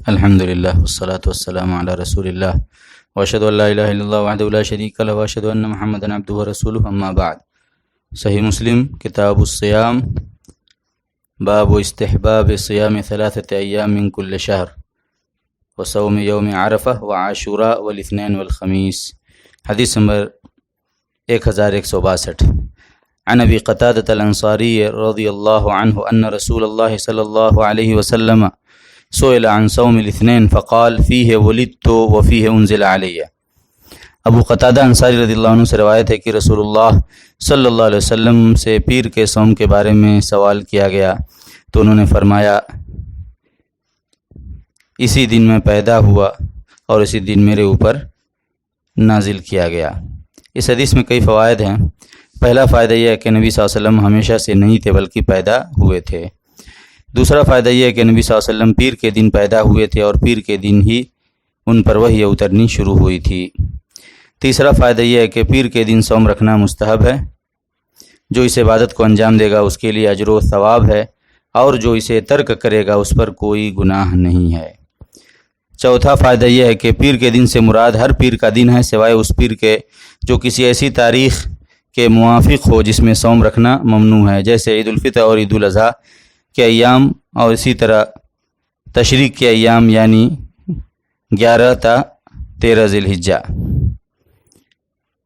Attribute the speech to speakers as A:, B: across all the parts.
A: الحمد للہ والصلاة والسلام علی رسول اللہ واشہد ان لا الہ الا اللہ وحدہ لا شریک لہ واشہد ان محمدا عبدہ ورسولہ اما بعد۔ صحیح مسلم کتاب الصیام، باب استحباب صیام 3 ایام من کل شہر وصوم یوم عرفہ وعاشوراء والاثنین والخمیس، حدیث نمبر 1162۔ عن ابی قتادۃ الانصاری رضی اللہ عنہ ان رسول اللہ صلی اللہ علیہ وسلم سئل عن صوم الاثنین فقال فیہ ولدت وفیہ انزل علیہ۔ ابو قتادہ انصاری رضی اللہ عنہ سے روایت ہے کہ رسول اللہ صلی اللہ علیہ وسلم سے پیر کے صوم کے بارے میں سوال کیا گیا تو انہوں نے فرمایا اسی دن میں پیدا ہوا اور اسی دن میرے اوپر نازل کیا گیا۔ اس حدیث میں کئی فوائد ہیں۔ پہلا فائدہ یہ ہے کہ نبی صلی اللہ علیہ وسلم ہمیشہ سے نہیں تھے بلکہ پیدا ہوئے تھے۔ دوسرا فائدہ یہ ہے کہ نبی صلی اللہ علیہ وسلم پیر کے دن پیدا ہوئے تھے اور پیر کے دن ہی ان پر وحی اترنی شروع ہوئی تھی۔ تیسرا فائدہ یہ ہے کہ پیر کے دن صوم رکھنا مستحب ہے، جو اس عبادت کو انجام دے گا اس کے لیے اجر و ثواب ہے، اور جو اسے ترک کرے گا اس پر کوئی گناہ نہیں ہے۔ چوتھا فائدہ یہ ہے کہ پیر کے دن سے مراد ہر پیر کا دن ہے سوائے اس پیر کے جو کسی ایسی تاریخ کے موافق ہو جس میں صوم رکھنا ممنوع ہے، جیسے عید الفطر اور عید الاضحیٰ کے ایام، اور اسی طرح تشریق کے ایام یعنی 11 تا 13 ذی الحجہ۔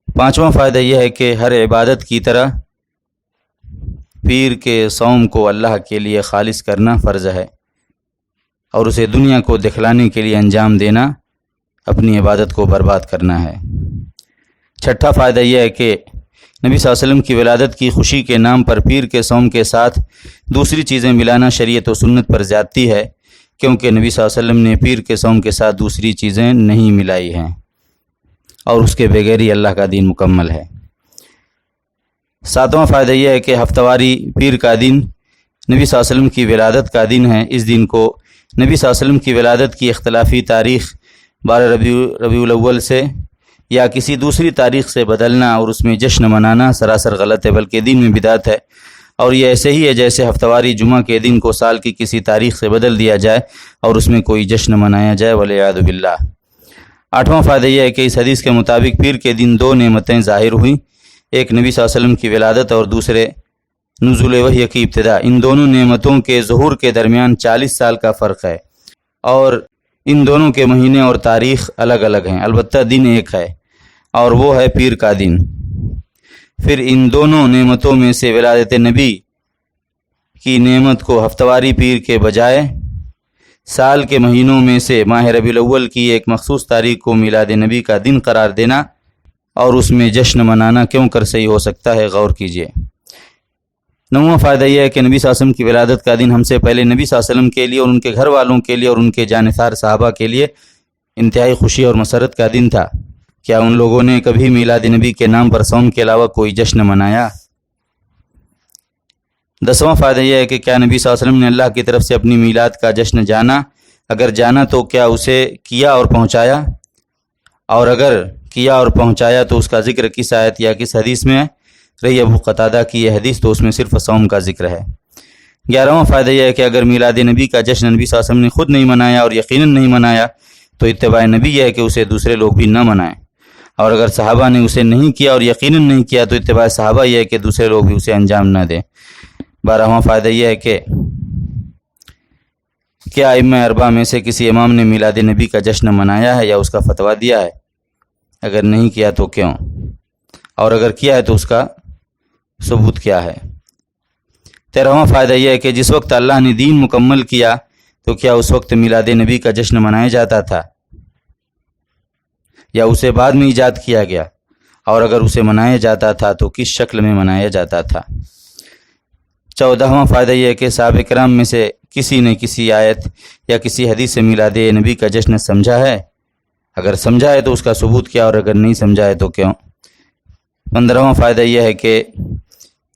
A: پانچواں فائدہ یہ ہے کہ ہر عبادت کی طرح پیر کے صوم کو اللہ کے لیے خالص کرنا فرض ہے، اور اسے دنیا کو دکھلانے کے لیے انجام دینا اپنی عبادت کو برباد کرنا ہے۔ چھٹا فائدہ یہ ہے کہ نبی صلی اللہ علیہ وسلم کی ولادت کی خوشی کے نام پر پیر کے صوم کے ساتھ دوسری چیزیں ملانا شریعت و سنت پر زیادتی ہے، کیونکہ نبی صلی اللہ علیہ وسلم نے پیر کے صوم کے ساتھ دوسری چیزیں نہیں ملائی ہیں، اور اس کے بغیر ہی اللہ کا دین مکمل ہے۔ ساتواں فائدہ یہ ہے کہ ہفتہ واری پیر کا دن نبی صلی اللہ علیہ وسلم کی ولادت کا دن ہے۔ اس دن کو نبی صلی اللہ علیہ وسلم کی ولادت کی اختلافی تاریخ 12 ربیع الاول سے یا کسی دوسری تاریخ سے بدلنا اور اس میں جشن منانا سراسر غلط ہے، بلکہ دین میں بدعت ہے، اور یہ ایسے ہی ہے جیسے ہفتہ واری جمعہ کے دن کو سال کی کسی تاریخ سے بدل دیا جائے اور اس میں کوئی جشن منایا جائے، والعیاذ باللہ۔ آٹھواں فائدہ یہ ہے کہ اس حدیث کے مطابق پیر کے دن 2 نعمتیں ظاہر ہوئیں، ایک نبی صلی اللہ علیہ وسلم کی ولادت اور دوسرے نزول وحی کی ابتدا۔ ان دونوں نعمتوں کے ظہور کے درمیان 40 سال کا فرق ہے، اور ان دونوں کے مہینے اور تاریخ الگ الگ ہیں، البتہ دن ایک ہے اور وہ ہے پیر کا دن۔ پھر ان دونوں نعمتوں میں سے ولادت نبی کی نعمت کو ہفتہ واری پیر کے بجائے سال کے مہینوں میں سے ماہ ربیع الاول کی ایک مخصوص تاریخ کو میلاد نبی کا دن قرار دینا اور اس میں جشن منانا کیوں کر صحیح ہو سکتا ہے، غور کیجیے۔ نوواں فائدہ یہ ہے کہ نبی صلی اللہ علیہ وسلم کی ولادت کا دن ہم سے پہلے نبی صلی اللہ علیہ وسلم کے لیے اور ان کے گھر والوں کے لیے اور ان کے جانثار صحابہ کے لیے انتہائی خوشی اور مسرت کا دن تھا۔ کیا ان لوگوں نے کبھی میلاد نبی کے نام پر صوم کے علاوہ کوئی جشن منایا؟ 10واں فائدہ یہ ہے کہ کیا نبی صلی اللہ علیہ وسلم نے اللہ کی طرف سے اپنی میلاد کا جشن جانا؟ اگر جانا تو کیا اسے کیا اور پہنچایا؟ اور اگر کیا اور پہنچایا تو اس کا ذکر کس آیت یا کس حدیث میں ہے؟ رہی ابو قتادہ کی یہ حدیث تو اس میں صرف صوم کا ذکر ہے۔ 11واں فائدہ یہ ہے کہ اگر میلاد نبی کا جشن نبی صلی اللہ علیہ وسلم نے خود نہیں منایا اور یقیناً نہیں منایا تو اتباع نبی یہ ہے کہ اسے دوسرے لوگ بھی نہ منائیں، اور اگر صحابہ نے اسے نہیں کیا اور یقیناً نہیں کیا تو اتباع صحابہ یہ ہے کہ دوسرے لوگ بھی اسے انجام نہ دیں۔ 12واں فائدہ یہ ہے کہ کیا ائمہ اربعہ میں سے کسی امام نے میلاد نبی کا جشن منایا ہے یا اس کا فتویٰ دیا ہے؟ اگر نہیں کیا تو کیوں؟ اور اگر کیا ہے تو اس کا ثبوت کیا ہے؟ 13واں فائدہ یہ ہے کہ جس وقت اللہ نے دین مکمل کیا تو کیا اس وقت میلاد نبی کا جشن منایا جاتا تھا یا اسے بعد میں ایجاد کیا گیا؟ اور اگر اسے منایا جاتا تھا تو کس شکل میں منایا جاتا تھا؟ 14واں فائدہ یہ ہے کہ صحابہ کرام میں سے کسی نے کسی آیت یا کسی حدیث سے میلاد نبی کا جشن سمجھا ہے؟ اگر سمجھا ہے تو اس کا ثبوت کیا، اور اگر نہیں سمجھا ہے تو کیوں؟ 15واں فائدہ یہ ہے کہ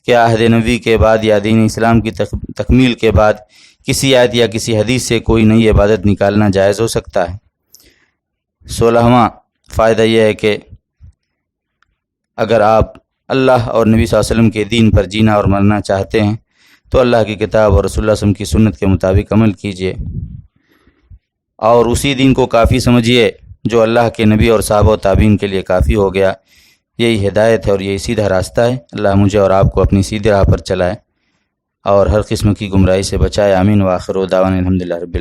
A: کیا عہد نبی کے بعد یا دین اسلام کی تکمیل کے بعد کسی آیت یا کسی حدیث سے کوئی نئی عبادت نکالنا جائز ہو سکتا ہے؟ 16واں فائدہ یہ ہے کہ اگر آپ اللہ اور نبی صلی اللہ علیہ وسلم کے دین پر جینا اور مرنا چاہتے ہیں تو اللہ کی کتاب اور رسول اللہ صلی اللہ علیہ وسلم کی سنت کے مطابق عمل کیجیے، اور اسی دین کو کافی سمجھیے جو اللہ کے نبی اور صحابہ و تابعین کے لیے کافی ہو گیا۔ یہی ہدایت ہے اور یہی سیدھا راستہ ہے۔ اللہ مجھے اور آپ کو اپنی سیدھی راہ پر چلائے اور ہر قسم کی گمراہی سے بچائے۔ آمین۔ وآخر دعوانا الحمدللہ رب العالمین۔